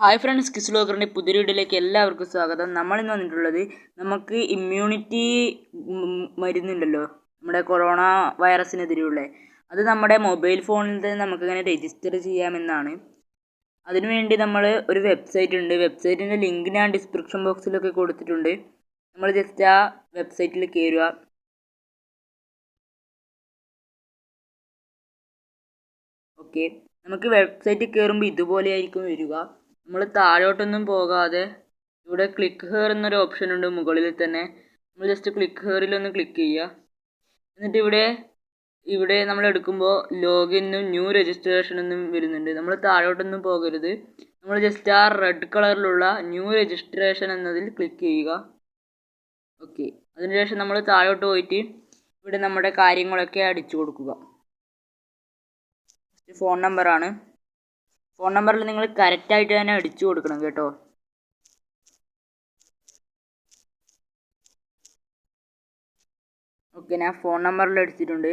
Hi friends, കിസ്ലോക്കറിൻ്റെ പുതിയ വീഡിയോയിലേക്ക് എല്ലാവർക്കും സ്വാഗതം. നമ്മളിന്ന് വന്നിട്ടുള്ളത് നമുക്ക് ഇമ്മ്യൂണിറ്റി മരുന്നുണ്ടല്ലോ, നമ്മുടെ കൊറോണ വൈറസിനെതിരെയുള്ള അത് നമ്മുടെ മൊബൈൽ ഫോണിൽ തന്നെ നമുക്കിങ്ങനെ രജിസ്റ്റർ ചെയ്യാമെന്നാണ്. അതിനുവേണ്ടി നമ്മൾ ഒരു വെബ്സൈറ്റ് ഉണ്ട്. വെബ്സൈറ്റിൻ്റെ ലിങ്ക് ഞാൻ ഡിസ്ക്രിപ്ഷൻ ബോക്സിലൊക്കെ കൊടുത്തിട്ടുണ്ട്. നമ്മൾ ജസ്റ്റ് ആ വെബ്സൈറ്റിൽ കയറുക. ഓക്കെ, നമുക്ക് വെബ്സൈറ്റിൽ കയറുമ്പോൾ ഇതുപോലെ ആയിരിക്കും വരിക. നമ്മൾ താഴോട്ടൊന്നും പോകാതെ ഇവിടെ ക്ലിക്ക് ഹെയർ എന്നൊരു ഓപ്ഷൻ ഉണ്ട് മുകളിൽ തന്നെ. നമ്മൾ ജസ്റ്റ് ക്ലിക്ക് ഹെയറിലൊന്ന് ക്ലിക്ക് ചെയ്യുക. എന്നിട്ട് ഇവിടെ നമ്മൾ എടുക്കുമ്പോൾ ലോഗിനും ന്യൂ രജിസ്ട്രേഷൻ എന്നും വരുന്നുണ്ട്. നമ്മൾ താഴോട്ടൊന്നും പോകരുത്. നമ്മൾ ജസ്റ്റ് ആ റെഡ് കളറിലുള്ള ന്യൂ രജിസ്ട്രേഷൻ എന്നതിൽ ക്ലിക്ക് ചെയ്യുക. ഓക്കെ, അതിനുശേഷം നമ്മൾ താഴോട്ട് പോയിട്ട് ഇവിടെ നമ്മുടെ കാര്യങ്ങളൊക്കെ അടിച്ചു കൊടുക്കുക. ഫോൺ നമ്പറാണ്. ഫോൺ നമ്പറിൽ നിങ്ങൾ കറക്റ്റായിട്ട് തന്നെ അടിച്ചു കൊടുക്കണം കേട്ടോ. ഓക്കെ, ഞാൻ ഫോൺ നമ്പറിൽ അടിച്ചിട്ടുണ്ട്.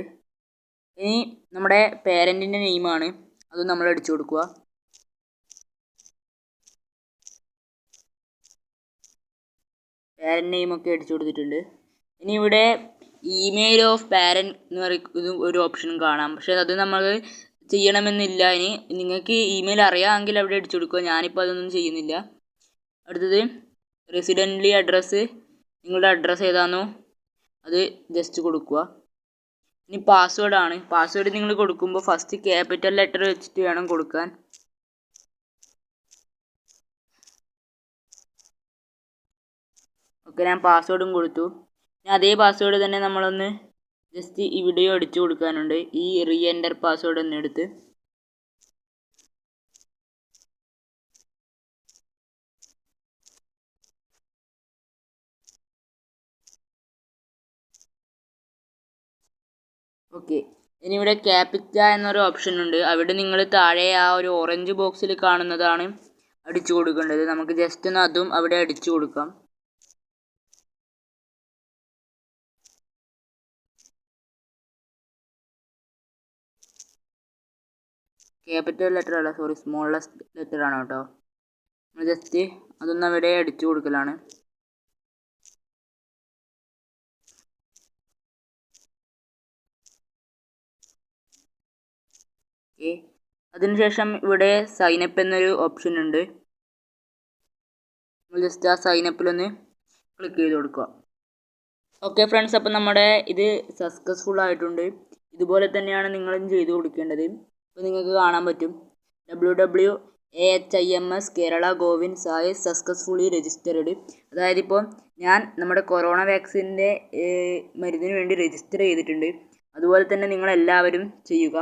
ഇനി നമ്മുടെ പേരൻറ്റിൻ്റെ നെയിമാണ്, അതും നമ്മൾ അടിച്ചു കൊടുക്കുക. പാരൻറ്റ് നെയിമൊക്കെ അടിച്ചു കൊടുത്തിട്ടുണ്ട്. ഇനി ഇവിടെ ഇമെയിൽ ഓഫ് പാരൻറ്റ് എന്ന് പറയുന്ന ഒരു ഓപ്ഷനും കാണാം. പക്ഷേ അത് നമ്മൾ ചെയ്യണമെന്നില്ല. ഇനി നിങ്ങൾക്ക് ഇമെയിൽ അറിയാമെങ്കിൽ അവിടെ അടിച്ചു കൊടുക്കുക. ഞാനിപ്പോൾ അതൊന്നും ചെയ്യുന്നില്ല. അടുത്തത് റെസിഡൻ്റ്ലി അഡ്രസ്സ്, നിങ്ങളുടെ അഡ്രസ്സ് ഏതാണോ അത് ജസ്റ്റ് കൊടുക്കുക. ഇനി പാസ്വേഡാണ്. പാസ്വേഡ് നിങ്ങൾ കൊടുക്കുമ്പോൾ ഫസ്റ്റ് ക്യാപിറ്റൽ ലെറ്റർ വെച്ചിട്ട് വേണം കൊടുക്കാൻ. ഓക്കെ, ഞാൻ പാസ്വേഡും കൊടുത്തു. ഇനി അതേ പാസ്വേഡ് തന്നെ നമ്മളൊന്ന് ജസ്റ്റ് ഇവിടെയും അടിച്ചു കൊടുക്കാനുണ്ട്. ഈ റീ എൻ്റർ പാസ്വേഡ് ഒന്ന് എടുത്ത് ഓക്കെ. ഇനി ഇവിടെ ക്യാപിറ്റ എന്നൊരു ഓപ്ഷൻ ഉണ്ട്. അവിടെ നിങ്ങൾ താഴെ ആ ഒരു ഓറഞ്ച് ബോക്സിൽ കാണുന്നതാണ് അടിച്ചു കൊടുക്കേണ്ടത്. നമുക്ക് ജസ്റ്റ് ഒന്ന് അതും അവിടെ അടിച്ചു കൊടുക്കാം. ക്യാപിറ്റൽ ലെറ്റർ അല്ല, സോറി, സ്മോളസ്റ്റ് ലെറ്റർ ആണ് കേട്ടോ. നമ്മൾ ജസ്റ്റ് അതൊന്നും അവിടെ അടിച്ചു കൊടുക്കലാണ്. ഓക്കെ, അതിനുശേഷം ഇവിടെ സൈനപ്പ് എന്നൊരു ഓപ്ഷൻ ഉണ്ട്. നമ്മൾ ജസ്റ്റ് ആ സൈനപ്പിലൊന്ന് ക്ലിക്ക് ചെയ്ത് കൊടുക്കുക. ഓക്കെ ഫ്രണ്ട്സ്, അപ്പം നമ്മുടെ ഇത് സക്സസ്ഫുൾ ആയിട്ടുണ്ട്. ഇതുപോലെ തന്നെയാണ് നിങ്ങളും ചെയ്തു കൊടുക്കേണ്ടത്. ഇപ്പോൾ നിങ്ങൾക്ക് കാണാൻ പറ്റും WWAHIMS കേരള ഗോവിൻ സായി സക്സസ്ഫുള്ളി രജിസ്റ്റർഡ്. അതായത് ഇപ്പോൾ ഞാൻ നമ്മുടെ കൊറോണ വാക്സിൻ്റെ മരുന്നിന് വേണ്ടി രജിസ്റ്റർ ചെയ്തിട്ടുണ്ട്. അതുപോലെ തന്നെ നിങ്ങളെല്ലാവരും ചെയ്യുക.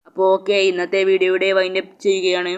അപ്പോൾ ഓക്കെ, ഇന്നത്തെ വീഡിയോ ഇവിടെ വൈൻഡപ്പ് ചെയ്യുകയാണ്.